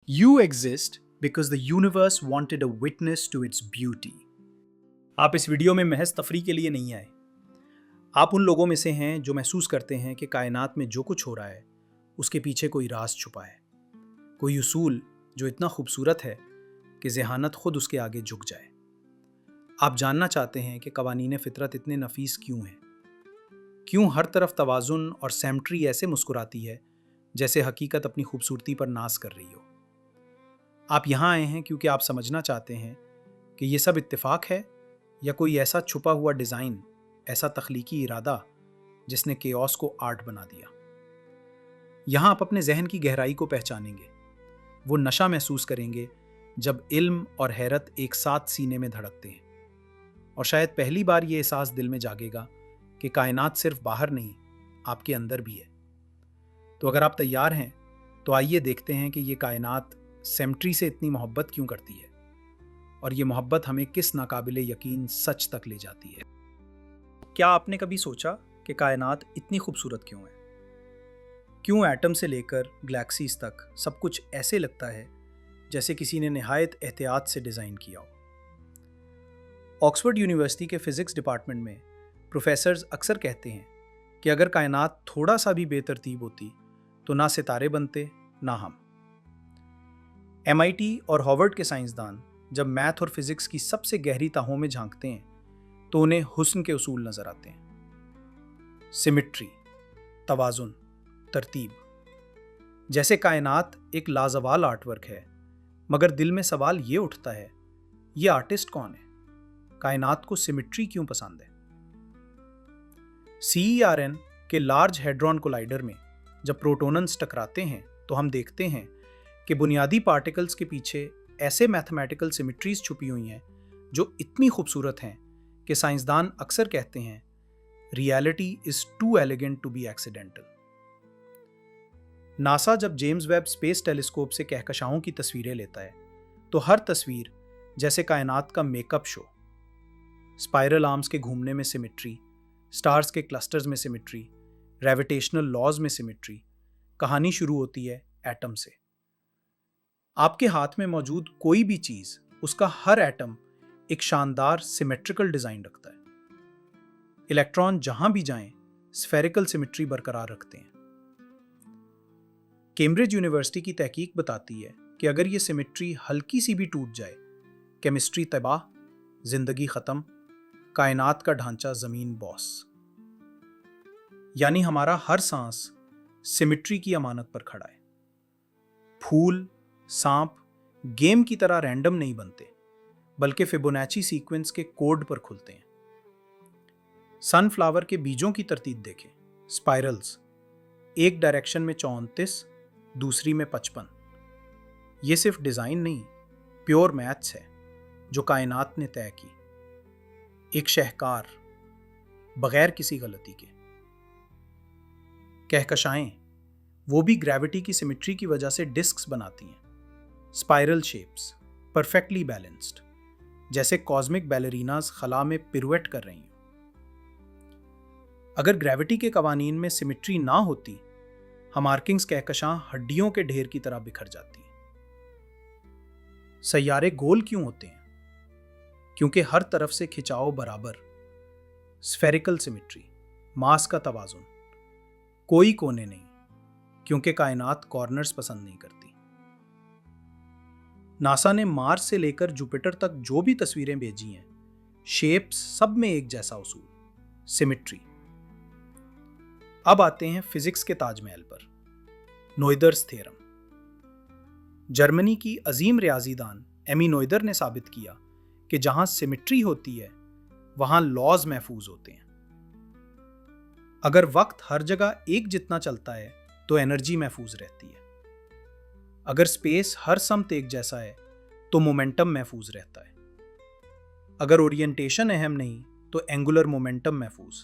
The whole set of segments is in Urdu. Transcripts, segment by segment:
You exist because the universe wanted a witness to its beauty. آپ اس ویڈیو میں محض تفریح کے لیے نہیں آئے. آپ ان لوگوں میں سے ہیں جو محسوس کرتے ہیں کہ کائنات میں جو کچھ ہو رہا ہے اس کے پیچھے کوئی راز چھپا ہے, کوئی اصول جو اتنا خوبصورت ہے کہ ذہانت خود اس کے آگے جھک جائے. آپ جاننا چاہتے ہیں کہ قوانین فطرت اتنے نفیس کیوں ہیں, کیوں ہر طرف توازن اور سیمٹری ایسے مسکراتی ہے جیسے حقیقت اپنی خوبصورتی پر ناز کر رہی ہو. آپ یہاں آئے ہیں کیونکہ آپ سمجھنا چاہتے ہیں کہ یہ سب اتفاق ہے یا کوئی ایسا چھپا ہوا ڈیزائن, ایسا تخلیقی ارادہ جس نے کیوس کو آرٹ بنا دیا. یہاں آپ اپنے ذہن کی گہرائی کو پہچانیں گے, وہ نشہ محسوس کریں گے جب علم اور حیرت ایک ساتھ سینے میں دھڑکتے ہیں, اور شاید پہلی بار یہ احساس دل میں جاگے گا کہ کائنات صرف باہر نہیں, آپ کے اندر بھی ہے. تو اگر آپ تیار ہیں تو آئیے دیکھتے ہیں کہ یہ کائنات سیمٹری سے اتنی محبت کیوں کرتی ہے, اور یہ محبت ہمیں کس ناقابل یقین سچ تک لے جاتی ہے. کیا آپ نے کبھی سوچا کہ کائنات اتنی خوبصورت کیوں ہے؟ کیوں ایٹم سے لے کر گلیکسیز تک سب کچھ ایسے لگتا ہے جیسے کسی نے نہایت احتیاط سے ڈیزائن کیا ہو؟ آکسفورڈ یونیورسٹی کے فزکس ڈپارٹمنٹ میں پروفیسرز اکثر کہتے ہیں کہ اگر کائنات تھوڑا سا بھی بے ترتیب ہوتی تو نہ ستارے بنتے نہ ہم. MIT اور ہارورڈ کے سائنسدان جب میتھ اور فزکس کی سب سے گہری تہوں میں جھانکتے ہیں تو انہیں حسن کے اصول نظر آتے ہیں. سیمیٹری, توازن, ترتیب. جیسے کائنات ایک لازوال آرٹ ورک ہے, مگر دل میں سوال یہ اٹھتا ہے, یہ آرٹسٹ کون ہے؟ کائنات کو سیمیٹری کیوں پسند ہے؟ CERN کے لارج ہیڈرون کولائیڈر میں جب پروٹوننز ٹکراتے ہیں تو ہم دیکھتے ہیں کہ بنیادی پارٹیکلز کے پیچھے ایسے میتھمیٹیکل سیمیٹریز چھپی ہوئی ہیں جو اتنی خوبصورت ہیں کہ سائنسدان اکثر کہتے ہیں reality is too elegant to be accidental. NASA جب جیمز ویب اسپیس ٹیلیسکوپ سے کہکشاؤں کی تصویریں لیتا ہے تو ہر تصویر جیسے کائنات کا میک اپ شو. اسپائرل آرمز کے گھومنے میں سیمیٹری, سٹارز کے کلسٹرز میں سیمیٹری, گریویٹیشنل لاز میں سیمیٹری. کہانی شروع ہوتی ہے ایٹم سے. آپ کے ہاتھ میں موجود کوئی بھی چیز, اس کا ہر ایٹم ایک شاندار سیمیٹریکل ڈیزائن رکھتا ہے. الیکٹران جہاں بھی جائیں اسفیریکل سیمیٹری برقرار رکھتے ہیں. کیمبرج یونیورسٹی کی تحقیق بتاتی ہے کہ اگر یہ سیمیٹری ہلکی سی بھی ٹوٹ جائے, کیمسٹری تباہ, زندگی ختم, کائنات کا ڈھانچہ زمین باس. یعنی ہمارا ہر سانس سیمیٹری کی امانت پر کھڑا ہے. پھول, سانپ گیم کی طرح رینڈم نہیں بنتے, بلکہ فیبونیچی سیکوینس کے کوڈ پر کھلتے ہیں. سن فلاور کے بیجوں کی ترتیب دیکھیں. اسپائرلز, ایک ڈائریکشن میں 34, دوسری میں 55. یہ صرف ڈیزائن نہیں, پیور میتھس ہے جو کائنات نے طے کی. ایک شہکار, بغیر کسی غلطی کے. کہکشائیں, وہ بھی گریوٹی کی سیمیٹری کی وجہ سے ڈسکس بناتی ہیں. اسپائرل شیپس, پرفیکٹلی بیلنسڈ, جیسے کازمک بیلریناز خلا میں پیرویٹ کر رہی ہیں. اگر گریوٹی کے قوانین میں سیمیٹری نہ ہوتی, ہمارکنگز کہکشاں ہڈیوں کے ڈھیر کی طرح بکھر جاتی ہیں. سیارے گول کیوں ہوتے ہیں؟ کیونکہ ہر طرف سے کھچاؤ برابر. اسفیریکل سیمیٹری, ماس کا توازن. کوئی کونے نہیں, کیونکہ کائنات کارنرز پسند نہیں کرتی. ناسا نے مارس سے لے کر جوپیٹر تک جو بھی تصویریں بھیجی ہیں, شیپس سب میں ایک جیسا اصول, سیمیٹری. اب آتے ہیں فزکس کے تاج محل پر, نوئیدرز تھیورم. جرمنی کی عظیم ریاضی دان ایمی نوئیدر نے ثابت کیا کہ جہاں سیمیٹری ہوتی ہے وہاں لاز محفوظ ہوتے ہیں. اگر وقت ہر جگہ ایک جتنا چلتا ہے تو انرجی محفوظ رہتی ہے. اگر اسپیس ہر سمت ایک جیسا ہے تو مومنٹم محفوظ رہتا ہے. اگر اورینٹیشن اہم نہیں تو اینگولر مومنٹم محفوظ.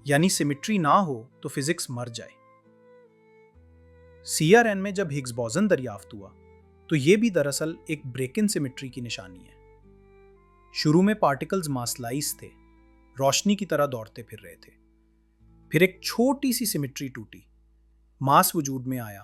یعنی سیمیٹری نہ ہو تو فزکس مر جائے. CERN میں جب ہگز بوزن دریافت ہوا تو یہ بھی دراصل ایک بریک ان سیمیٹری کی نشانی ہے. شروع میں پارٹیکلز ماسلائز تھے, روشنی کی طرح دوڑتے پھر رہے تھے. پھر ایک چھوٹی سی سیمیٹری ٹوٹی, ماس وجود میں آیا,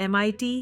MIT,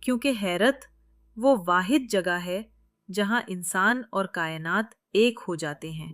کیونکہ حیرت وہ واحد جگہ ہے جہاں انسان اور کائنات ایک ہو جاتے ہیں۔